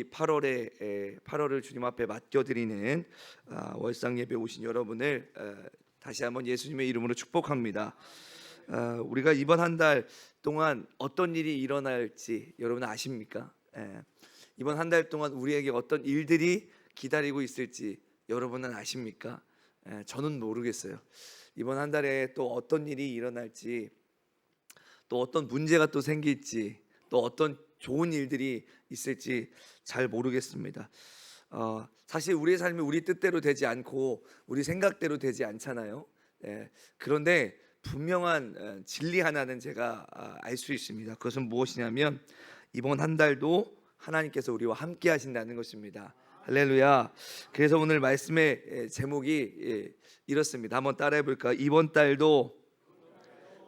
이 8월을 주님 앞에 맡겨드리는 월상 예배 오신 여러분을 다시 한번 예수님의 이름으로 축복합니다. 우리가 이번 한 달 동안 어떤 일이 일어날지 여러분 아십니까? 이번 한 달 동안 우리에게 어떤 일들이 기다리고 있을지 여러분은 아십니까? 저는 모르겠어요. 이번 한 달에 또 어떤 일이 일어날지, 또 어떤 문제가 또 생길지, 또 어떤 좋은 일들이 있을지 잘 모르겠습니다. 사실 우리의 삶이 우리 뜻대로 되지 않고 우리 생각대로 되지 않잖아요. 그런데 분명한 진리 하나는 제가 알 수 있습니다. 그것은 무엇이냐면 이번 한 달도 하나님께서 우리와 함께 하신다는 것입니다. 할렐루야. 그래서 오늘 말씀의 제목이 이렇습니다. 한번 따라해 볼까요? 이번 달도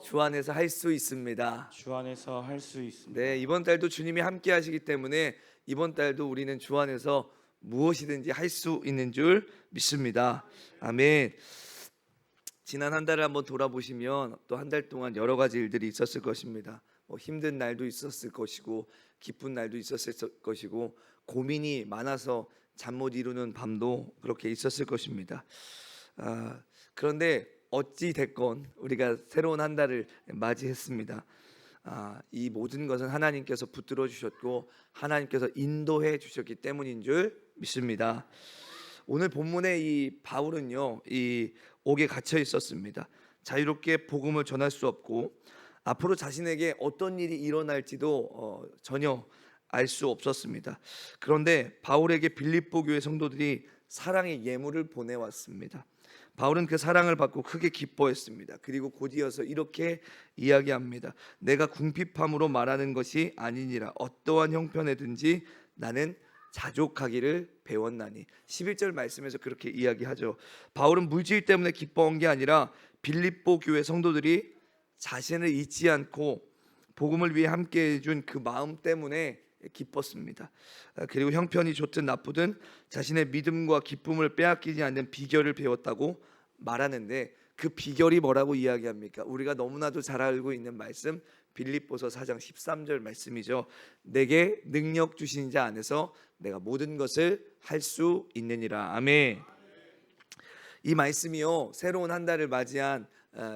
주 안에서 할 수 있습니다. 주 안에서 할 수 있습니다. 네, 이번 달도 주님이 함께 하시기 때문에 이번 달도 우리는 주 안에서 무엇이든지 할 수 있는 줄 믿습니다. 아멘. 지난 한 달을 한번 돌아보시면 또 한 달 동안 여러 가지 일들이 있었을 것입니다. 힘든 날도 있었을 것이고 기쁜 날도 있었을 것이고 고민이 많아서 잠 못 이루는 밤도 그렇게 있었을 것입니다. 그런데 어찌 됐건 우리가 새로운 한 달을 맞이했습니다. 이 모든 것은 하나님께서 붙들어 주셨고 하나님께서 인도해 주셨기 때문인 줄 믿습니다. 오늘 본문의 이 바울은요, 이 옥에 갇혀 있었습니다. 자유롭게 복음을 전할 수 없고 앞으로 자신에게 어떤 일이 일어날지도 전혀 알 수 없었습니다. 그런데 바울에게 빌립보 교회 성도들이 사랑의 예물을 보내왔습니다. 바울은 그 사랑을 받고 크게 기뻐했습니다. 그리고 곧이어서 이렇게 이야기합니다. 내가 궁핍함으로 말하는 것이 아니니라. 어떠한 형편에든지 나는 자족하기를 배웠나니. 11절 말씀에서 그렇게 이야기하죠. 바울은 물질 때문에 기뻐한 게 아니라 빌립보 교회 성도들이 자신을 잊지 않고 복음을 위해 함께 해준 그 마음 때문에 기뻤습니다. 그리고 형편이 좋든 나쁘든 자신의 믿음과 기쁨을 빼앗기지 않는 비결을 배웠다고 말하는데 그 비결이 뭐라고 이야기합니까? 우리가 너무나도 잘 알고 있는 말씀 빌립보서 4장 13절 말씀이죠. 내게 능력 주신 자 안에서 내가 모든 것을 할 수 있느니라. 아멘. 이 말씀이요, 새로운 한 달을 맞이한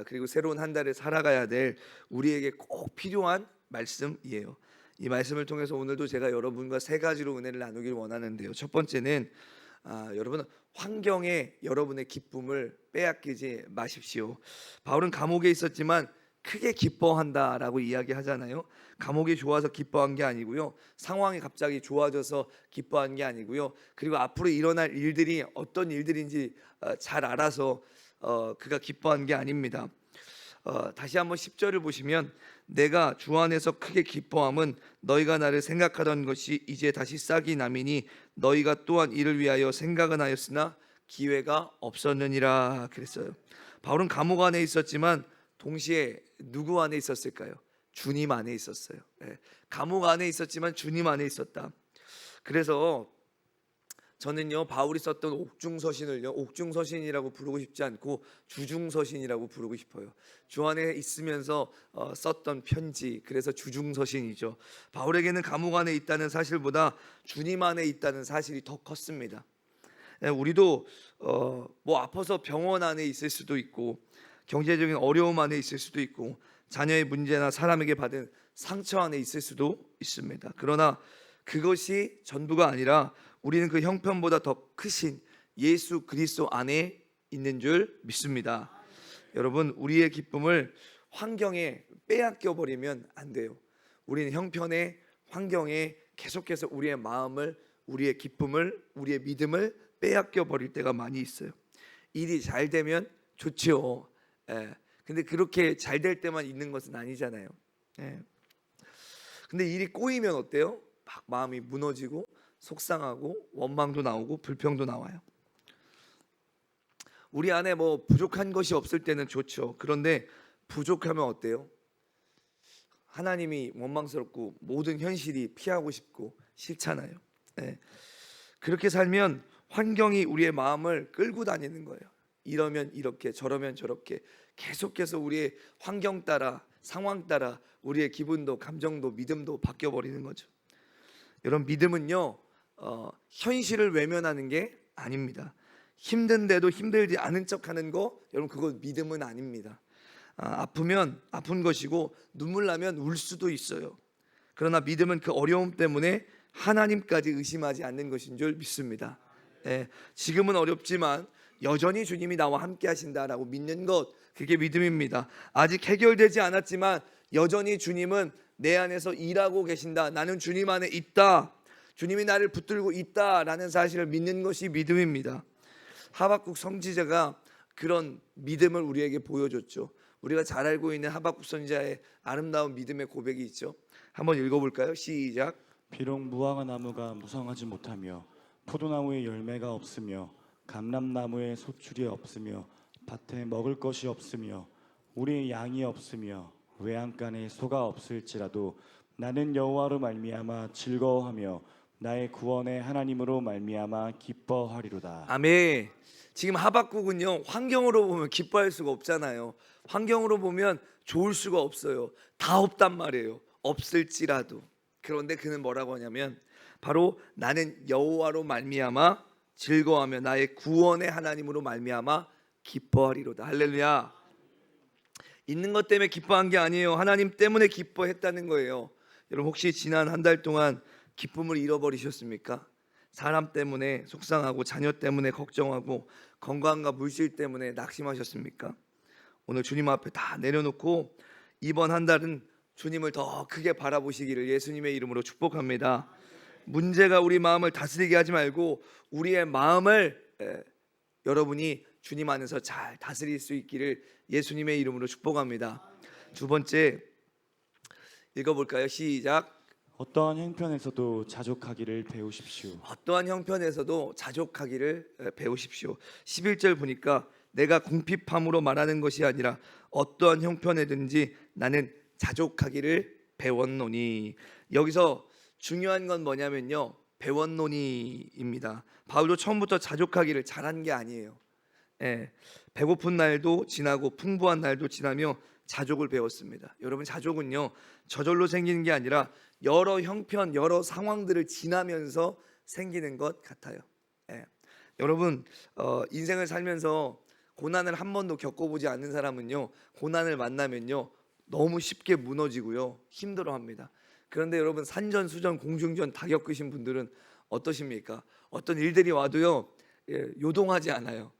그리고 새로운 한 달을 살아가야 될 우리에게 꼭 필요한 말씀이에요. 이 말씀을 통해서 오늘도 제가 여러분과 세 가지로 은혜를 나누길 원하는데요. 첫 번째는 여러분 환경에 여러분의 기쁨을 빼앗기지 마십시오. 바울은 감옥에 있었지만 크게 기뻐한다라고 이야기하잖아요. 감옥이 좋아서 기뻐한 게 아니고요. 상황이 갑자기 좋아져서 기뻐한 게 아니고요. 그리고 앞으로 일어날 일들이 어떤 일들인지 잘 알아서 그가 기뻐한 게 아닙니다. 다시 한번 10절을 보시면 내가 주 안에서 크게 기뻐함은 너희가 나를 생각하던 것이 이제 다시 싹이 나미니 너희가 또한 이를 위하여 생각은 하였으나 기회가 없었느니라 그랬어요. 바울은 감옥 안에 있었지만 동시에 누구 안에 있었을까요? 주님 안에 있었어요. 감옥 안에 있었지만 주님 안에 있었다. 그래서 저는요, 바울이 썼던 옥중서신을요, 옥중서신이라고 부르고 싶지 않고 주중서신이라고 부르고 싶어요. 주 안에 있으면서 썼던 편지, 그래서 주중서신이죠. 바울에게는 감옥 안에 있다는 사실보다 주님 안에 있다는 사실이 더 컸습니다. 우리도 아파서 병원 안에 있을 수도 있고 경제적인 어려움 안에 있을 수도 있고 자녀의 문제나 사람에게 받은 상처 안에 있을 수도 있습니다. 그러나 그것이 전부가 아니라 우리는 그 형편보다 더 크신 예수 그리스도 안에 있는 줄 믿습니다. 여러분, 우리의 기쁨을 환경에 빼앗겨 버리면 안 돼요. 우리는 형편에, 환경에 계속해서 우리의 마음을, 우리의 기쁨을, 우리의 믿음을 빼앗겨 버릴 때가 많이 있어요. 일이 잘 되면 좋죠. 근데 그렇게 잘 될 때만 있는 것은 아니잖아요. 근데 일이 꼬이면 어때요? 막 마음이 무너지고 속상하고 원망도 나오고 불평도 나와요. 우리 안에 부족한 것이 없을 때는 좋죠. 그런데 부족하면 어때요? 하나님이 원망스럽고 모든 현실이 피하고 싶고 싫잖아요. 그렇게 살면 환경이 우리의 마음을 끌고 다니는 거예요. 이러면 이렇게 저러면 저렇게 계속해서 우리의 환경 따라 상황 따라 우리의 기분도 감정도 믿음도 바뀌어 버리는 거죠. 여러분, 믿음은요 현실을 외면하는 게 아닙니다. 힘든데도 힘들지 않은 척하는 거, 여러분 그거 믿음은 아닙니다. 아프면 아픈 것이고 눈물 나면 울 수도 있어요. 그러나 믿음은 그 어려움 때문에 하나님까지 의심하지 않는 것인 줄 믿습니다. 지금은 어렵지만 여전히 주님이 나와 함께 하신다라고 믿는 것, 그게 믿음입니다. 아직 해결되지 않았지만 여전히 주님은 내 안에서 일하고 계신다. 나는 주님 안에 있다. 주님이 나를 붙들고 있다라는 사실을 믿는 것이 믿음입니다. 하박국 선지자가 그런 믿음을 우리에게 보여줬죠. 우리가 잘 알고 있는 하박국 선지자의 아름다운 믿음의 고백이 있죠. 한번 읽어볼까요? 시작. 비록 무화과 나무가 무성하지 못하며 포도나무에 열매가 없으며 감람나무에 소출이 없으며 밭에 먹을 것이 없으며 우리의 양이 없으며 외양간에 소가 없을지라도 나는 여호와로 말미암아 즐거워하며 나의 구원의 하나님으로 말미암아 기뻐하리로다. 아멘. 지금 하박국은요, 환경으로 보면 기뻐할 수가 없잖아요. 환경으로 보면 좋을 수가 없어요. 다 없단 말이에요. 없을지라도. 그런데 그는 뭐라고 하냐면 바로 나는 여호와로 말미암아 즐거워하며 나의 구원의 하나님으로 말미암아 기뻐하리로다. 할렐루야. 있는 것 때문에 기뻐한 게 아니에요. 하나님 때문에 기뻐했다는 거예요. 여러분 혹시 지난 한 달 동안 기쁨을 잃어버리셨습니까? 사람 때문에 속상하고 자녀 때문에 걱정하고 건강과 물질 때문에 낙심하셨습니까? 오늘 주님 앞에 다 내려놓고 이번 한 달은 주님을 더 크게 바라보시기를 예수님의 이름으로 축복합니다. 문제가 우리 마음을 다스리게 하지 말고 우리의 마음을 여러분이 주님 안에서 잘 다스릴 수 있기를 예수님의 이름으로 축복합니다. 두 번째 읽어볼까요? 시작. 어떠한 형편에서도 자족하기를 배우십시오. 어떠한 형편에서도 자족하기를 배우십시오. 11절 보니까 내가 궁핍함으로 말하는 것이 아니라 어떠한 형편에든지 나는 자족하기를 배웠노니. 여기서 중요한 건 뭐냐면요, 배웠노니입니다. 바울도 처음부터 자족하기를 잘한 게 아니에요. 배고픈 날도 지나고 풍부한 날도 지나며 자족을 배웠습니다. 여러분 자족은요 저절로 생기는 게 아니라 여러 형편, 여러 상황들을 지나면서 생기는 것 같아요. 여러분 인생을 살면서 고난을 한 번도 겪어보지 않는 사람은요 고난을 만나면요 너무 쉽게 무너지고요 힘들어합니다. 그런데 여러분 산전수전 공중전 다 겪으신 분들은 어떠십니까? 어떤 일들이 와도요 요동하지 않아요.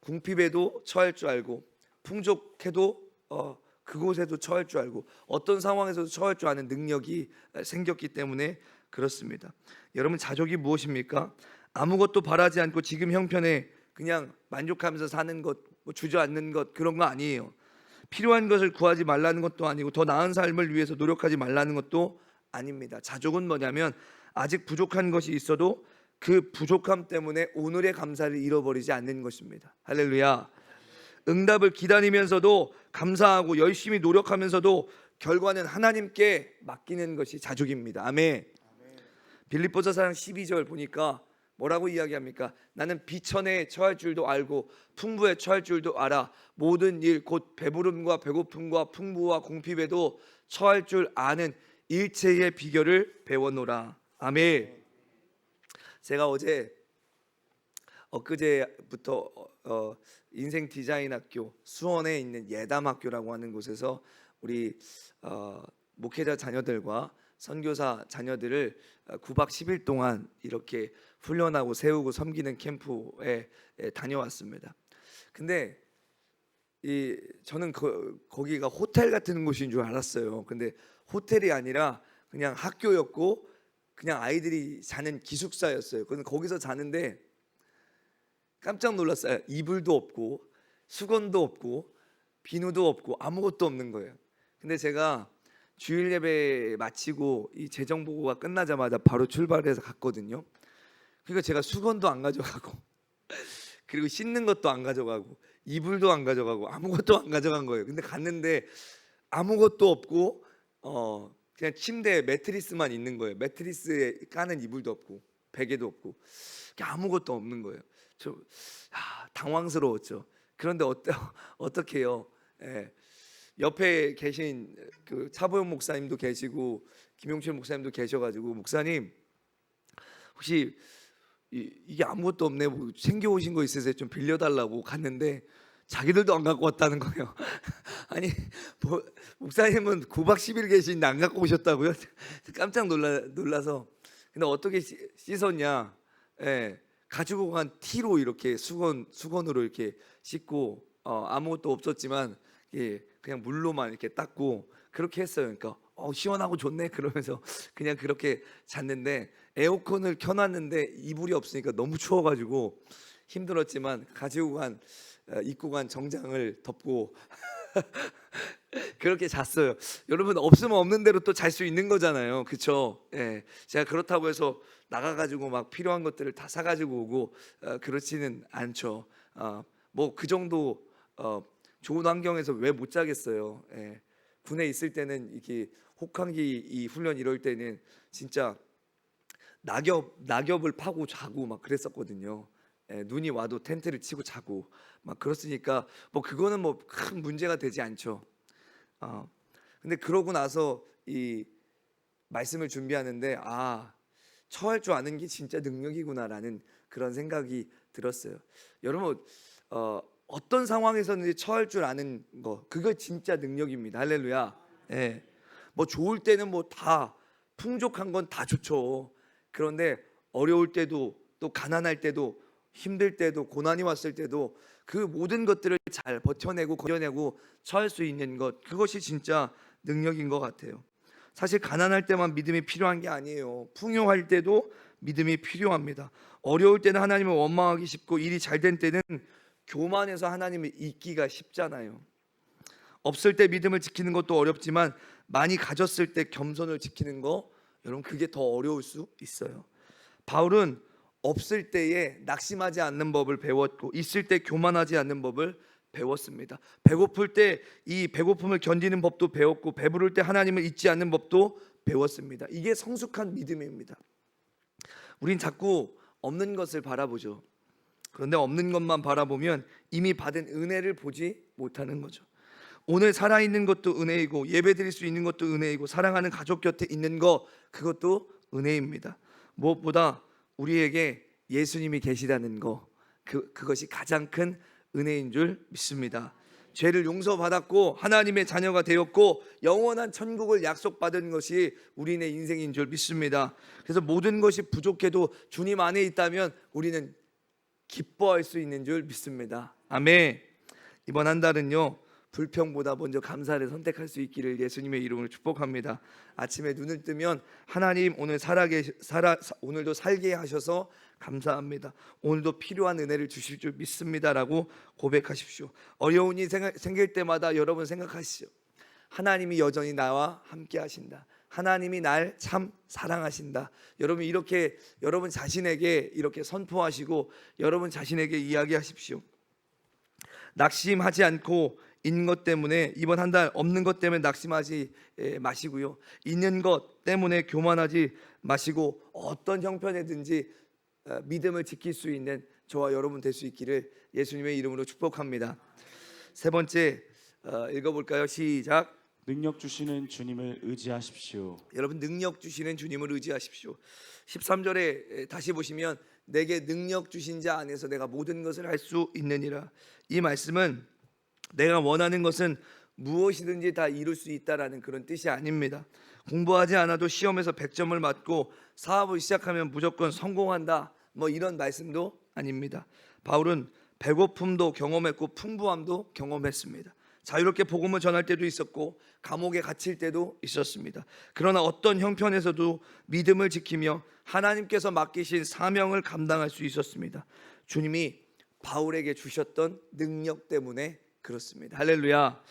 궁핍에도 처할 줄 알고 풍족해도 그곳에도 처할 줄 알고 어떤 상황에서도 처할 줄 아는 능력이 생겼기 때문에 그렇습니다. 여러분 자족이 무엇입니까? 아무것도 바라지 않고 지금 형편에 그냥 만족하면서 사는 것, 뭐 주저앉는 것, 그런 거 아니에요. 필요한 것을 구하지 말라는 것도 아니고 더 나은 삶을 위해서 노력하지 말라는 것도 아닙니다. 자족은 뭐냐면 아직 부족한 것이 있어도 그 부족함 때문에 오늘의 감사를 잃어버리지 않는 것입니다. 할렐루야. 응답을 기다리면서도 감사하고 열심히 노력하면서도 결과는 하나님께 맡기는 것이 자족입니다. 아멘. 빌립보서 4장 12절 보니까 뭐라고 이야기합니까? 나는 비천에 처할 줄도 알고 풍부에 처할 줄도 알아. 모든 일 곧 배부름과 배고픔과 풍부와 궁핍에도 처할 줄 아는 일체의 비결을 배워노라. 아멘. 제가 엊그제부터 인생 디자인 학교 수원에 있는 예담학교라고 하는 곳에서 우리 목회자 자녀들과 선교사 자녀들을 9박 10일 동안 이렇게 훈련하고 세우고 섬기는 캠프에 다녀왔습니다. 근데 저는 거기가 호텔 같은 곳인 줄 알았어요. 근데 호텔이 아니라 그냥 학교였고 그냥 아이들이 자는 기숙사였어요. 근데 거기서 자는데 깜짝 놀랐어요. 이불도 없고 수건도 없고 비누도 없고 아무것도 없는 거예요. 근데 제가 주일 예배 마치고 이 재정 보고가 끝나자마자 바로 출발해서 갔거든요. 그러니까 제가 수건도 안 가져가고 그리고 씻는 것도 안 가져가고 이불도 안 가져가고 아무것도 안 가져간 거예요. 근데 갔는데 아무것도 없고 그냥 침대에 매트리스만 있는 거예요. 매트리스에 까는 이불도 없고 베개도 없고 아무것도 없는 거예요. 좀 당황스러웠죠. 그런데 어떻게 해요? 옆에 계신 그 차보영 목사님도 계시고 김용철 목사님도 계셔가지고 목사님 혹시 이게 아무것도 없네, 뭐 챙겨오신 거 있으세요? 좀 빌려달라고 갔는데 자기들도 안 갖고 왔다는 거예요. 아니, 뭐, 목사님은 9박 10일 계신데 안 갖고 오셨다고요? 깜짝 놀라서. 근데 어떻게 씻었냐? 예, 가지고 간 티로 이렇게 수건으로 이렇게 씻고, 아무것도 없었지만, 예, 그냥 물로만 이렇게 닦고 그렇게 했어요. 그러니까 시원하고 좋네 그러면서 그냥 그렇게 잤는데, 에어컨을 켜놨는데 이불이 없으니까 너무 추워가지고 힘들었지만 입고 간 정장을 덮고 그렇게 잤어요. 여러분, 없으면 없는 대로 또 잘 수 있는 거잖아요, 그렇죠? 예, 제가 그렇다고 해서 나가가지고 막 필요한 것들을 다 사가지고 오고 그렇지는 않죠. 뭐 그 정도 좋은 환경에서 왜 못 자겠어요? 예, 군에 있을 때는 이렇게 혹한기 이 훈련 이럴 때는 진짜 낙엽을 파고 자고 막 그랬었거든요. 예, 눈이 와도 텐트를 치고 자고 막 그렇으니까 뭐 그거는 뭐 큰 문제가 되지 않죠. 근데 그러고 나서 이 말씀을 준비하는데 처할 줄 아는 게 진짜 능력이구나라는 그런 생각이 들었어요. 여러분, 어떤 상황에서든지 처할 줄 아는 거, 그거 진짜 능력입니다. 할렐루야. 예. 뭐 좋을 때는 뭐 다 풍족한 건 다 좋죠. 그런데 어려울 때도, 또 가난할 때도, 힘들 때도, 고난이 왔을 때도 그 모든 것들을 잘 버텨내고 견뎌내고 처할 수 있는 것, 그것이 진짜 능력인 것 같아요. 사실 가난할 때만 믿음이 필요한 게 아니에요. 풍요할 때도 믿음이 필요합니다. 어려울 때는 하나님을 원망하기 쉽고, 일이 잘 된 때는 교만해서 하나님을 잊기가 쉽잖아요. 없을 때 믿음을 지키는 것도 어렵지만 많이 가졌을 때 겸손을 지키는 거, 여러분, 그게 더 어려울 수 있어요. 바울은 없을 때에 낙심하지 않는 법을 배웠고, 있을 때 교만하지 않는 법을 배웠습니다. 배고플 때 이 배고픔을 견디는 법도 배웠고, 배부를 때 하나님을 잊지 않는 법도 배웠습니다. 이게 성숙한 믿음입니다. 우린 자꾸 없는 것을 바라보죠. 그런데 없는 것만 바라보면 이미 받은 은혜를 보지 못하는 거죠. 오늘 살아있는 것도 은혜이고, 예배드릴 수 있는 것도 은혜이고, 사랑하는 가족 곁에 있는 것, 그것도 은혜입니다. 무엇보다 우리에게 예수님이 계시다는 거, 그것이 가장 큰 은혜인 줄 믿습니다. 죄를 용서받았고 하나님의 자녀가 되었고 영원한 천국을 약속받은 것이 우리의 인생인 줄 믿습니다. 그래서 모든 것이 부족해도 주님 안에 있다면 우리는 기뻐할 수 있는 줄 믿습니다. 아멘. 이번 한 달은요, 불평보다 먼저 감사를 선택할 수 있기를 예수님의 이름으로 축복합니다. 아침에 눈을 뜨면 하나님 오늘도 살게 하셔서 감사합니다. 오늘도 필요한 은혜를 주실 줄 믿습니다라고 고백하십시오. 어려운 일이 생길 때마다 여러분 생각하시죠. 하나님이 여전히 나와 함께 하신다. 하나님이 날 참 사랑하신다. 여러분, 이렇게 여러분 자신에게 이렇게 선포하시고 여러분 자신에게 이야기하십시오. 낙심하지 않고 있는 것 때문에 이번 한 달 없는 것 때문에 낙심하지 마시고요, 있는 것 때문에 교만하지 마시고 어떤 형편이든지 믿음을 지킬 수 있는 저와 여러분 될 수 있기를 예수님의 이름으로 축복합니다. 세 번째 읽어볼까요? 시작. 능력 주시는 주님을 의지하십시오. 여러분, 능력 주시는 주님을 의지하십시오. 13절에 다시 보시면 내게 능력 주신 자 안에서 내가 모든 것을 할 수 있느니라. 이 말씀은 내가 원하는 것은 무엇이든지 다 이룰 수 있다라는 그런 뜻이 아닙니다. 공부하지 않아도 시험에서 100점을 맞고 사업을 시작하면 무조건 성공한다, 뭐 이런 말씀도 아닙니다. 바울은 배고픔도 경험했고 풍부함도 경험했습니다. 자유롭게 복음을 전할 때도 있었고 감옥에 갇힐 때도 있었습니다. 그러나 어떤 형편에서도 믿음을 지키며 하나님께서 맡기신 사명을 감당할 수 있었습니다. 주님이 바울에게 주셨던 능력 때문에 그렇습니다. 할렐루야.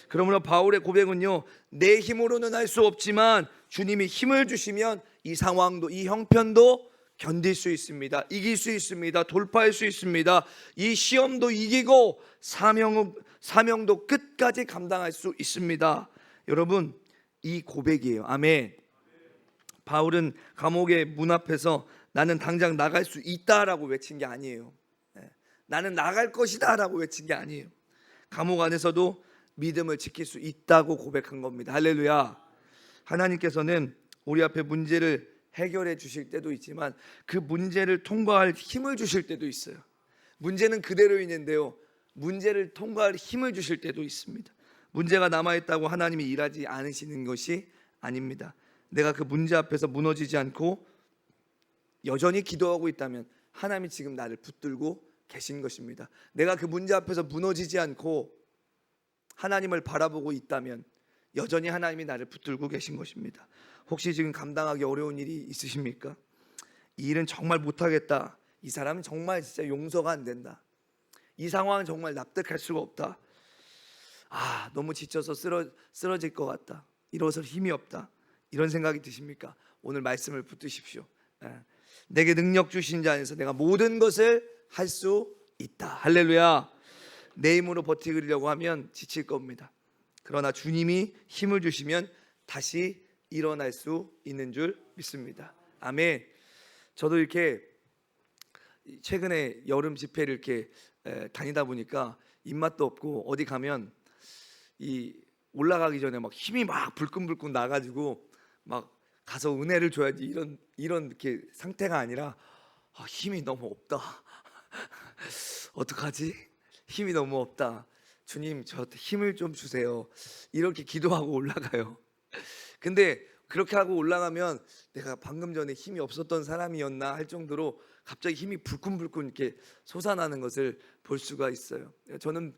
그러므로 바울의 고백은요, 내 힘으로는 할 수 없지만 주님이 힘을 주시면 이 상황도, 이 형편도 견딜 수 있습니다. 이길 수 있습니다. 돌파할 수 있습니다. 이 시험도 이기고 사명도 끝까지 감당할 수 있습니다. 여러분, 이 고백이에요. 아멘. 바울은 감옥의 문 앞에서 나는 당장 나갈 수 있다라고 외친 게 아니에요. 나는 나갈 것이다 라고 외친 게 아니에요. 감옥 안에서도 믿음을 지킬 수 있다고 고백한 겁니다. 할렐루야. 하나님께서는 우리 앞에 문제를 해결해 주실 때도 있지만 그 문제를 통과할 힘을 주실 때도 있어요. 문제는 그대로 있는데요, 문제를 통과할 힘을 주실 때도 있습니다. 문제가 남아있다고 하나님이 일하지 않으시는 것이 아닙니다. 내가 그 문제 앞에서 무너지지 않고 여전히 기도하고 있다면 하나님이 지금 나를 붙들고 계신 것입니다. 내가 그 문제 앞에서 무너지지 않고 하나님을 바라보고 있다면 여전히 하나님이 나를 붙들고 계신 것입니다. 혹시 지금 감당하기 어려운 일이 있으십니까? 이 일은 정말 못하겠다, 이 사람은 정말 진짜 용서가 안 된다, 이 상황은 정말 납득할 수가 없다, 너무 지쳐서 쓰러질 것 같다, 일어설 힘이 없다, 이런 생각이 드십니까? 오늘 말씀을 붙드십시오. 내게 능력 주신 자 안에서 내가 모든 것을 할 수 있다. 할렐루야. 내 힘으로 버티려고 하면 지칠 겁니다. 그러나 주님이 힘을 주시면 다시 일어날 수 있는 줄 믿습니다. 아멘. 저도 이렇게 최근에 여름 집회를 이렇게 다니다 보니까 입맛도 없고 어디 가면 이 올라가기 전에 막 힘이 막 불끈불끈 나가지고 막 가서 은혜를 줘야지 이런 이렇게 상태가 아니라 힘이 너무 없다. 어떡하지? 힘이 너무 없다. 주님, 저한테 힘을 좀 주세요. 이렇게 기도하고 올라가요. 근데 그렇게 하고 올라가면 내가 방금 전에 힘이 없었던 사람이었나 할 정도로 갑자기 힘이 불끈불끈 이렇게 솟아나는 것을 볼 수가 있어요. 저는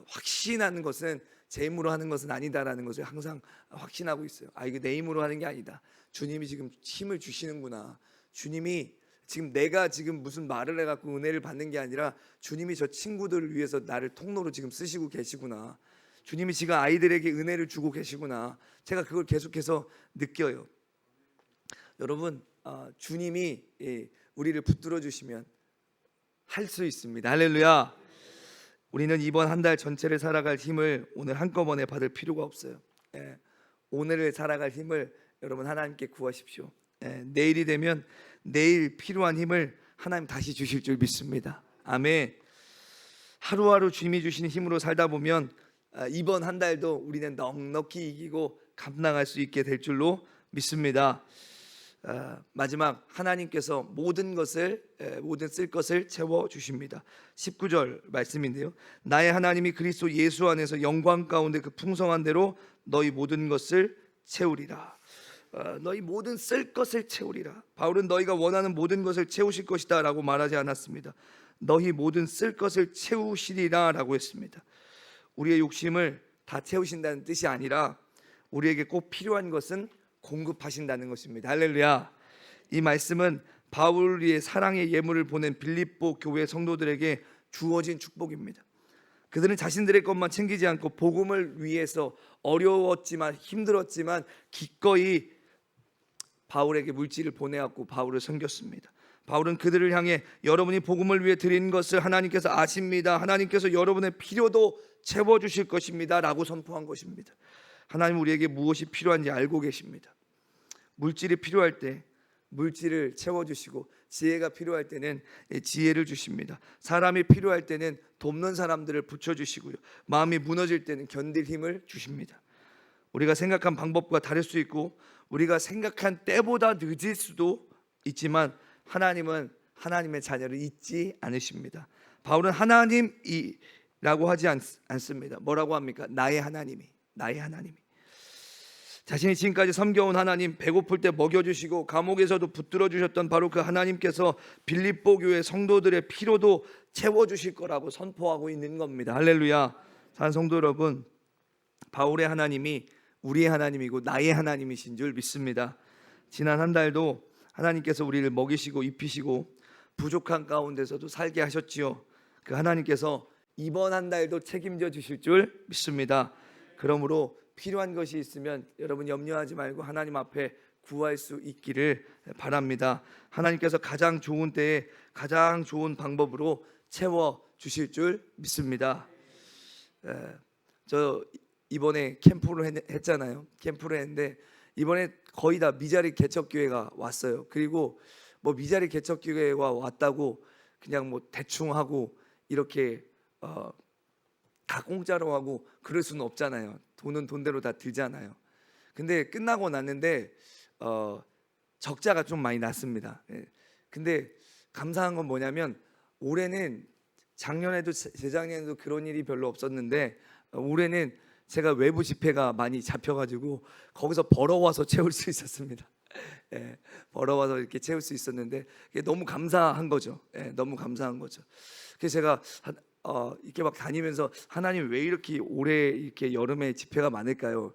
확신하는 것은 제 힘으로 하는 것은 아니다라는 것을 항상 확신하고 있어요. 이거 내 힘으로 하는 게 아니다. 주님이 지금 힘을 주시는구나. 주님이 지금 내가 지금 무슨 말을 해갖고 은혜를 받는 게 아니라 주님이 저 친구들을 위해서 나를 통로로 지금 쓰시고 계시구나. 주님이 지금 아이들에게 은혜를 주고 계시구나. 제가 그걸 계속해서 느껴요. 여러분, 주님이 우리를 붙들어 주시면 할 수 있습니다. 할렐루야. 우리는 이번 한 달 전체를 살아갈 힘을 오늘 한꺼번에 받을 필요가 없어요. 오늘을 살아갈 힘을 여러분 하나님께 구하십시오. 내일이 되면 내일 필요한 힘을 하나님 다시 주실 줄 믿습니다. 아멘. 하루하루 주님이 주시는 힘으로 살다 보면 이번 한 달도 우리는 넉넉히 이기고 감당할 수 있게 될 줄로 믿습니다. 마지막, 하나님께서 모든 쓸 것을 채워 주십니다. 19절 말씀인데요, 나의 하나님이 그리스도 예수 안에서 영광 가운데 그 풍성한 대로 너희 모든 것을 채우리라. 너희 모든 쓸 것을 채우리라. 바울은 너희가 원하는 모든 것을 채우실 것이다 라고 말하지 않았습니다. 너희 모든 쓸 것을 채우시리라 라고 했습니다. 우리의 욕심을 다 채우신다는 뜻이 아니라 우리에게 꼭 필요한 것은 공급하신다는 것입니다. 할렐루야. 이 말씀은 바울의 사랑의 예물을 보낸 빌립보 교회 성도들에게 주어진 축복입니다. 그들은 자신들의 것만 챙기지 않고 복음을 위해서 어려웠지만 힘들었지만 기꺼이 바울에게 물질을 보내갖고 바울을 섬겼습니다. 바울은 그들을 향해 여러분이 복음을 위해 드린 것을 하나님께서 아십니다. 하나님께서 여러분의 필요도 채워주실 것입니다 라고 선포한 것입니다. 하나님 우리에게 무엇이 필요한지 알고 계십니다. 물질이 필요할 때 물질을 채워주시고 지혜가 필요할 때는 지혜를 주십니다. 사람이 필요할 때는 돕는 사람들을 붙여주시고요, 마음이 무너질 때는 견딜 힘을 주십니다. 우리가 생각한 방법과 다를 수 있고 우리가 생각한 때보다 늦을 수도 있지만 하나님은 하나님의 자녀를 잊지 않으십니다. 바울은 하나님이라고 하지 않습니다. 뭐라고 합니까? 나의 하나님이. 자신이 지금까지 섬겨온 하나님, 배고플 때 먹여주시고 감옥에서도 붙들어 주셨던 바로 그 하나님께서 빌립보 교회 성도들의 필요도 채워주실 거라고 선포하고 있는 겁니다. 할렐루야. 사랑하는 성도 여러분, 바울의 하나님이 우리의 하나님이고 나의 하나님이신 줄 믿습니다. 지난 한 달도 하나님께서 우리를 먹이시고 입히시고 부족한 가운데서도 살게 하셨지요. 그 하나님께서 이번 한 달도 책임져 주실 줄 믿습니다. 그러므로 필요한 것이 있으면 여러분 염려하지 말고 하나님 앞에 구할 수 있기를 바랍니다. 하나님께서 가장 좋은 때에 가장 좋은 방법으로 채워 주실 줄 믿습니다. 저 이번에 캠프를 했잖아요. 캠프를 했는데 이번에 거의 다 미자리 개척교회가 왔어요. 그리고 뭐 미자리 개척교회가 왔다고 그냥 뭐 대충 하고 이렇게 다 공짜로 하고 그럴 수는 없잖아요. 돈은 돈대로 다 들잖아요. 근데 끝나고 났는데 적자가 좀 많이 났습니다. 예. 근데 감사한 건 뭐냐면 올해는 작년에도 재작년에도 그런 일이 별로 없었는데 올해는 제가 외부 집회가 많이 잡혀가지고 거기서 벌어와서 채울 수 있었습니다. 예, 벌어와서 이렇게 채울 수 있었는데 이게 너무 감사한 거죠. 예, 너무 감사한 거죠. 그래서 제가 이렇게 막 다니면서 하나님 왜 이렇게 올해 이렇게 여름에 집회가 많을까요?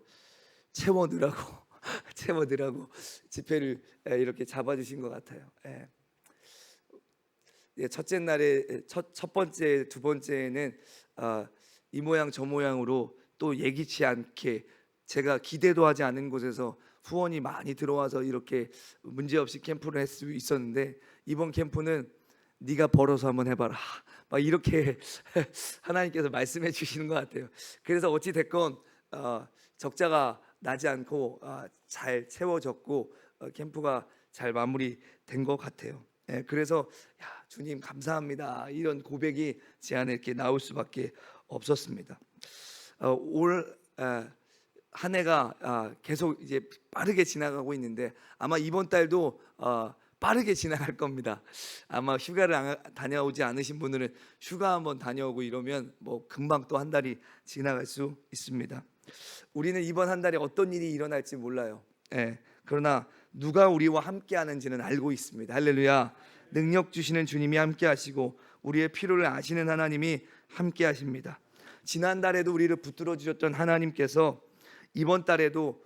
채워넣으라고 채워넣으라고 집회를 이렇게 잡아주신 것 같아요. 예. 예, 첫째 날에 첫 번째, 두 번째는 이 모양 저 모양으로 또 예기치 않게 제가 기대도 하지 않은 곳에서 후원이 많이 들어와서 이렇게 문제없이 캠프를 할 수 있었는데 이번 캠프는 네가 벌어서 한번 해봐라 막 이렇게 하나님께서 말씀해 주시는 것 같아요. 그래서 어찌 됐건 적자가 나지 않고 잘 채워졌고 캠프가 잘 마무리된 것 같아요. 예, 그래서 야, 주님 감사합니다 이런 고백이 제 안에 이렇게 나올 수밖에 없었습니다. 올 한 해가 계속 이제 빠르게 지나가고 있는데 아마 이번 달도 빠르게 지나갈 겁니다. 아마 휴가를 다녀오지 않으신 분들은 휴가 한번 다녀오고 이러면 뭐 금방 또 한 달이 지나갈 수 있습니다. 우리는 이번 한 달에 어떤 일이 일어날지 몰라요. 예, 그러나 누가 우리와 함께 하는지는 알고 있습니다. 할렐루야. 능력 주시는 주님이 함께 하시고 우리의 필요를 아시는 하나님이 함께 하십니다. 지난달에도 우리를 붙들어 주셨던 하나님께서 이번 달에도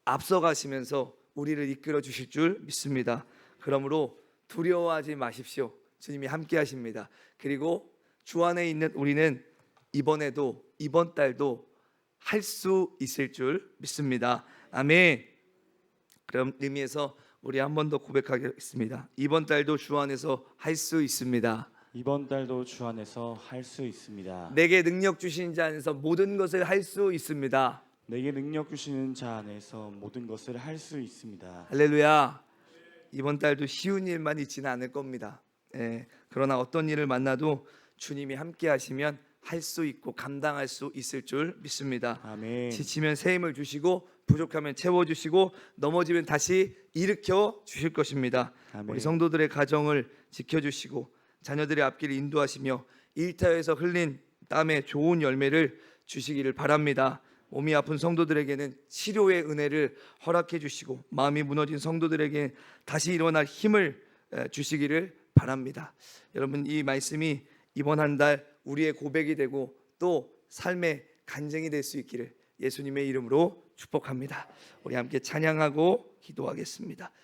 앞서가시면서 우리를 이끌어 주실 줄 믿습니다. 그러므로 두려워하지 마십시오. 주님이 함께 하십니다. 그리고 주 안에 있는 우리는 이번 달도 할 수 있을 줄 믿습니다. 아멘. 그런 의미에서 우리 한 번 더 고백하겠습니다. 이번 달도 주 안에서 할 수 있습니다. 이번 달도 주 안에서 할 수 있습니다. 내게 능력 주신 자 안에서 모든 것을 할 수 있습니다. 내게 능력 주시는 자 안에서 모든 것을 할 수 있습니다. 할렐루야. 이번 달도 쉬운 일만 있지는 않을 겁니다. 예, 그러나 어떤 일을 만나도 주님이 함께 하시면 할 수 있고 감당할 수 있을 줄 믿습니다. 아멘. 지치면 새 힘을 주시고 부족하면 채워주시고 넘어지면 다시 일으켜 주실 것입니다. 아멘. 우리 성도들의 가정을 지켜주시고 자녀들의 앞길을 인도하시며 일터에서 흘린 땀의 좋은 열매를 주시기를 바랍니다. 몸이 아픈 성도들에게는 치료의 은혜를 허락해 주시고 마음이 무너진 성도들에게 다시 일어날 힘을 주시기를 바랍니다. 여러분, 이 말씀이 이번 한 달 우리의 고백이 되고 또 삶의 간증이 될 수 있기를 예수님의 이름으로 축복합니다. 우리 함께 찬양하고 기도하겠습니다.